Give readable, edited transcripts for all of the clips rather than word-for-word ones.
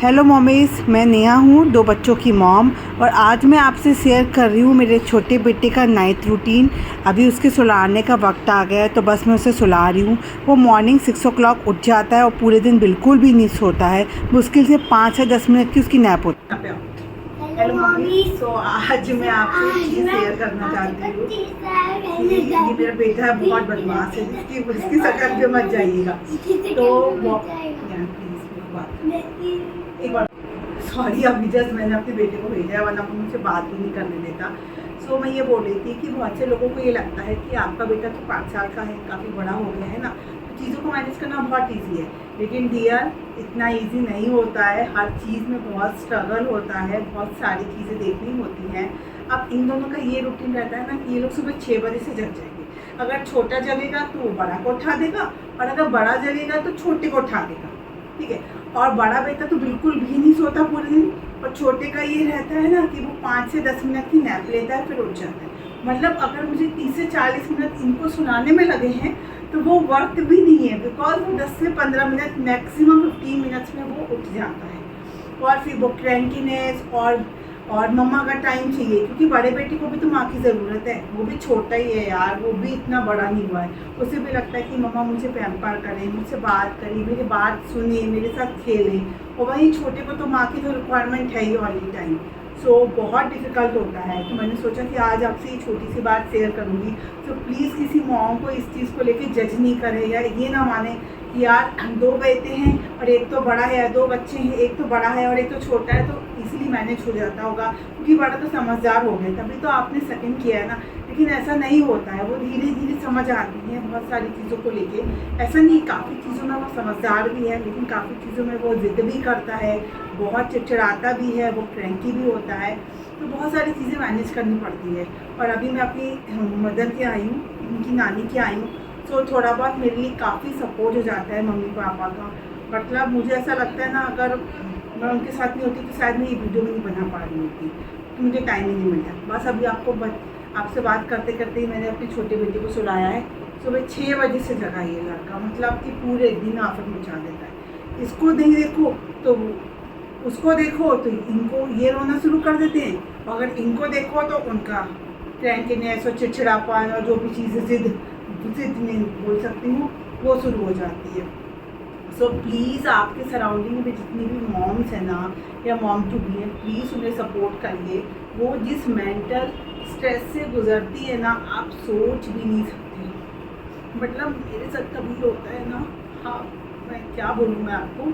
Hello mommies, मैं नेहा हूँ, 2 बच्चों की मॉम। और आज मैं आपसे शेयर कर रही हूँ मेरे छोटे बेटे का नाइट रूटीन। अभी उसके सुलाने का वक्त आ गया है, तो बस मैं उसे सुला रही हूँ। वो मॉर्निंग 6 o'clock उठ जाता है और पूरे दिन बिल्कुल भी नहीं सोता है। मुश्किल से 5 या 10 मिनट की उसकी नैप होती है। हेलो मम्मी, तो आज मैं आपसे एक चीज़ शेयर करना चाहती हूँ कि ये मेरा बेटा है, बहुत बदमाश है, इसकी शक्ल पे मत जाइएगा। तो एक बार सॉरी, अभी जस्ट मैंने अपने बेटे को भेजा है, वरना वो मुझसे बात भी नहीं करने देता। सो मैं ये बोल रही थी कि बहुत से लोगों को ये लगता है कि आपका बेटा तो 5 साल का है, काफ़ी बड़ा हो गया है ना, तो चीज़ों को मैनेज करना बहुत ईजी है। लेकिन डियर, इतना ईजी नहीं होता है। हर चीज़ में बहुत स्ट्रगल होता है, बहुत सारी चीज़ें देखनी होती हैं। अब इन दोनों का ये रूटीन रहता है ना कि ये लोग सुबह 6 बजे से जग जाएंगे। अगर छोटा जगेगा तो वो बड़ा को उठा देगा, और अगर बड़ा जगेगा तो छोटे को उठा देगा, ठीक है। और बड़ा बेटा तो बिल्कुल भी नहीं सोता पूरे दिन, और छोटे का ये रहता है ना कि वो 5 से 10 मिनट की नैप लेता है, फिर उठ जाता है। मतलब अगर मुझे 30 से 40 मिनट इनको सुनाने में लगे हैं तो वो वक्त भी नहीं है, बिकॉज वो 10 से 15 मिनट मैक्सिमम 15 मिनट्स में वो उठ जाता है। और फिर वो क्रैंकीनेस और मम्मा का टाइम चाहिए, क्योंकि बड़े बेटे को भी तो माँ की ज़रूरत है। वो भी छोटा ही है यार, वो भी इतना बड़ा नहीं हुआ है। उसे भी लगता है कि मम्मा मुझे पैम्पर करे, मुझसे बात करे, मेरी बात सुने, मेरे साथ खेले। और वहीं छोटे को तो माँ की तो रिक्वायरमेंट है ही ऑल द टाइम। सो बहुत डिफ़िकल्ट होता है। तो मैंने सोचा कि आज आपसे ये छोटी सी बात शेयर करूँगी। तो प्लीज़ किसी मॉम को इस चीज़ को लेके जज नहीं करें, या ये ना माने कि यार 2 बेटे हैं और एक तो बड़ा है, या 2 बच्चे हैं, एक तो बड़ा है और एक तो छोटा है, तो इजीली मैनेज हो जाता होगा क्योंकि बड़ा तो समझदार हो गया, तभी तो आपने सेकंड किया है ना। लेकिन ऐसा नहीं होता है, वो धीरे धीरे समझ आती है बहुत सारी चीज़ों को लेके। ऐसा नहीं, काफ़ी चीज़ों में वो समझदार भी है, लेकिन काफ़ी चीज़ों में वो ज़िद भी करता है, बहुत चिड़चिड़ाता भी है, वो क्रैंकी भी होता है। तो बहुत सारी चीज़ें मैनेज करनी पड़ती है। और अभी मैं अपनी मदर के आई हूँ, उनकी नानी के आई हूँ, तो थोड़ा बहुत मेरे लिए काफ़ी सपोर्ट हो जाता है मम्मी पापा का। मतलब मुझे ऐसा लगता है ना, अगर मैं उनके साथ नहीं होती तो शायद मैं ये वीडियो भी नहीं बना पा रही होती, तो मुझे टाइम ही नहीं मिलता। बस अभी आपसे बात करते करते ही मैंने अपने छोटे बेटे को सुलाया है। सुबह 6 बजे से जगा ये लड़का, मतलब कि पूरे दिन आफत मचा देता है। इसको नहीं देखो तो उसको देखो तो इनको ये रोना शुरू कर देते हैं, और अगर इनको देखो तो उनका क्रैंकीनेस और चिड़चिड़ापन और जो भी चीज़ें जिद नहीं बोल सकती हूँ वो शुरू हो जाती है। सो प्लीज़ आपके सराउंडिंग में जितनी भी मॉम्स हैं ना, या मॉम टू बी हैं, प्लीज़ उन्हें सपोर्ट करिए। वो जिस मेंटल स्ट्रेस से गुजरती है ना, आप सोच भी नहीं सकते। मतलब मेरे साथ कभी होता है ना, हाँ मैं क्या बोलूँ मैं आपको,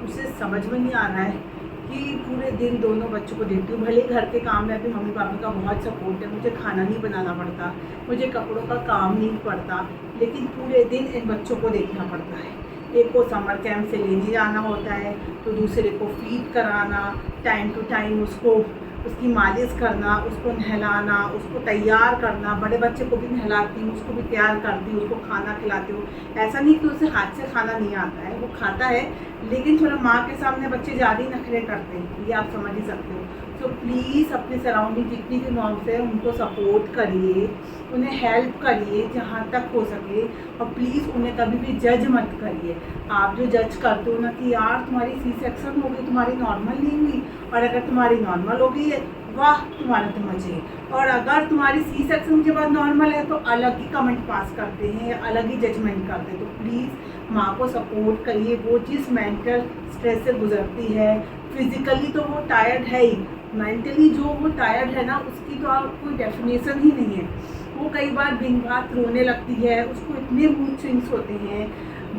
उसे समझ में नहीं आ रहा है कि पूरे दिन दोनों बच्चों को देखती हूँ। भले घर के काम में भी मम्मी पापा का बहुत सपोर्ट है, मुझे खाना नहीं बनाना पड़ता, मुझे कपड़ों का काम नहीं पड़ता, लेकिन पूरे दिन इन बच्चों को देखना पड़ता है। एक को समर कैंप से लेने जाना होता है, तो दूसरे को फीड कराना, टाइम टू टाइम उसकी मालिश करना, उसको नहलाना, उसको तैयार करना। बड़े बच्चे को भी नहलाती हूँ, उसको भी तैयार करती हूँ, उसको खाना खिलाती हूँ। ऐसा नहीं कि उसे हाथ से खाना नहीं आता है, वो खाता है, लेकिन थोड़ा माँ के सामने बच्चे ज़्यादा ही नखरे करते हैं, ये आप समझ ही सकते हो। तो प्लीज़ अपने सराउंडिंग जितनी भी मॉम्स है उनको सपोर्ट करिए, उन्हें हेल्प करिए जहाँ तक हो सके, और प्लीज़ उन्हें कभी भी जज मत करिए। आप जो जज करते हो ना कि यार तुम्हारी सी सेक्शन हो गई, तुम्हारी नॉर्मल नहीं हुई, और अगर तुम्हारी नॉर्मल हो गई है, वाह तुम्हारे तो मजे, और अगर तुम्हारी सी सेक्शन के बाद नॉर्मल है तो अलग ही कमेंट पास करते हैं, या अलग ही जजमेंट करते हैं। तो प्लीज़ माँ को सपोर्ट करिए। वो जिस मेंटल स्ट्रेस से गुजरती है, फिज़िकली तो वो टायर्ड है ही, मेंटली जो वो टायर्ड है ना, उसकी तो कोई डेफिनेशन ही नहीं है। वो कई बार दिन रात रोने लगती है, उसको इतने मूड स्विंग्स होते हैं,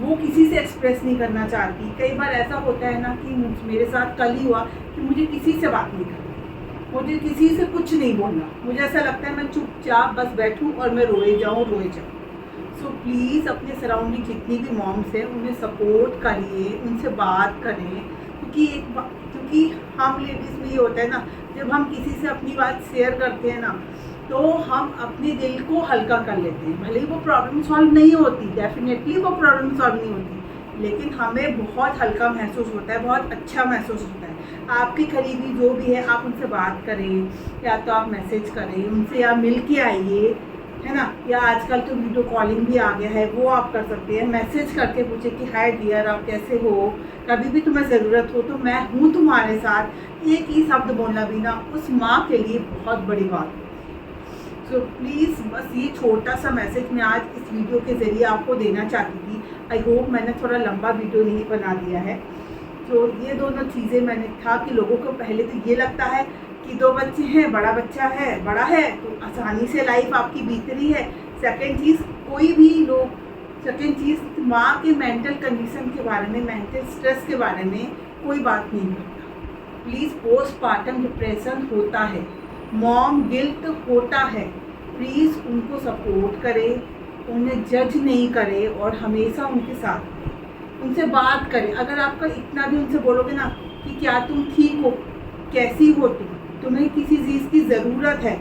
वो किसी से एक्सप्रेस नहीं करना चाहती। कई बार ऐसा होता है ना कि मेरे साथ कल ही हुआ कि मुझे किसी से बात नहीं करनी, मुझे किसी से कुछ नहीं बोलना, मुझे ऐसा लगता है मैं चुपचाप बस बैठूं और मैं रोए जाऊं। सो प्लीज़ अपने सराउंडिंग जितनी भी मॉम्स हैं उन्हें सपोर्ट करिए, उनसे बात करें, क्योंकि हम लेडीज़ में ये होता है ना, जब हम किसी से अपनी बात शेयर करते हैं ना, तो हम अपने दिल को हल्का कर लेते हैं। भले ही वो प्रॉब्लम सॉल्व नहीं होती, डेफिनेटली वो प्रॉब्लम सॉल्व नहीं होती, लेकिन हमें बहुत हल्का महसूस होता है, बहुत अच्छा महसूस होता है। आपके करीबी जो भी है, आप उनसे बात करें, या तो आप मैसेज करें उनसे, या मिल के आइए, है ना। या आजकल तो वीडियो कॉलिंग भी आ गया है, वो आप कर सकते हैं। मैसेज करके पूछे कि हाय डियर आप कैसे हो, कभी भी तुम्हें ज़रूरत हो तो मैं हूँ तुम्हारे साथ। एक ही शब्द बोलना भी ना उस माँ के लिए बहुत बड़ी बात है। सो प्लीज़ बस ये छोटा सा मैसेज मैं आज इस वीडियो के ज़रिए आपको देना चाहती थी। आई होप मैंने थोड़ा लंबा वीडियो नहीं बना दिया है। तो ये दोनों चीज़ें मैंने था कि लोगों को पहले तो ये लगता है कि 2 बच्चे हैं, बड़ा बच्चा है, बड़ा है तो आसानी से लाइफ आपकी बीत रही है। सेकंड चीज़ कोई भी लोग सेकंड चीज़ माँ के मेंटल कंडीशन के बारे में, मेंटल स्ट्रेस के बारे में कोई बात नहीं करता। प्लीज़ पोस्टपार्टम डिप्रेशन होता है, मॉम गिल्ट होता है। प्लीज़ उनको सपोर्ट करें, उन्हें जज नहीं करें और हमेशा उनके साथ उनसे बात करें। अगर आपका इतना भी उनसे बोलोगे ना कि क्या तुम ठीक हो, कैसी हो तुम, तुम्हें किसी चीज़ की ज़रूरत है,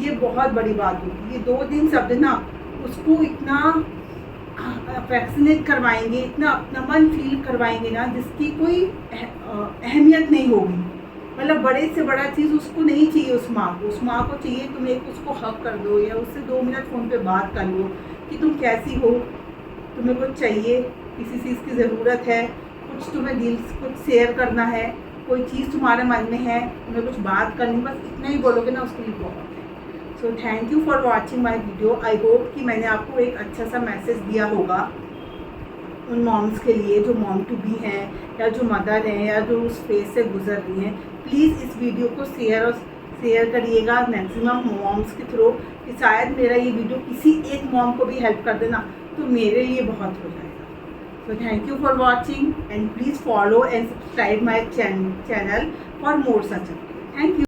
ये बहुत बड़ी बात होगी। ये 2 दिन शब्द ना उसको इतना अफेक्शनेट करवाएंगे, इतना अपना मन फील करवाएंगे ना जिसकी कोई अहमियत नहीं होगी। मतलब बड़े से बड़ा चीज़ उसको नहीं चाहिए उस माँ को चाहिए तुम एक उसको हक कर दो या उससे 2 मिनट फ़ोन पे बात कर लो कि तुम कैसी हो, तुम्हें कुछ चाहिए, किसी चीज़ की ज़रूरत है, कुछ तुम्हें दिल से कुछ शेयर करना है, कोई चीज़ तुम्हारे मन में है, तुम्हें कुछ बात करनी, बस इतना ही बोलोगे ना उसके लिए बहुत है। So thank you for watching my video. I hope कि मैंने आपको एक अच्छा सा मैसेज दिया होगा उन मॉम्स के लिए जो मॉम टू बी हैं या जो मदर हैं या जो उस फेज से गुजर रही हैं। प्लीज़ इस वीडियो को शेयर करिएगा मैक्सिमम मॉम्स के थ्रू कि शायद मेरा ये वीडियो किसी एक मॉम को भी हेल्प कर देना तो मेरे लिए बहुत हो जाएगा। So thank you for watching and please follow and subscribe my channel for more such updates. Thank you.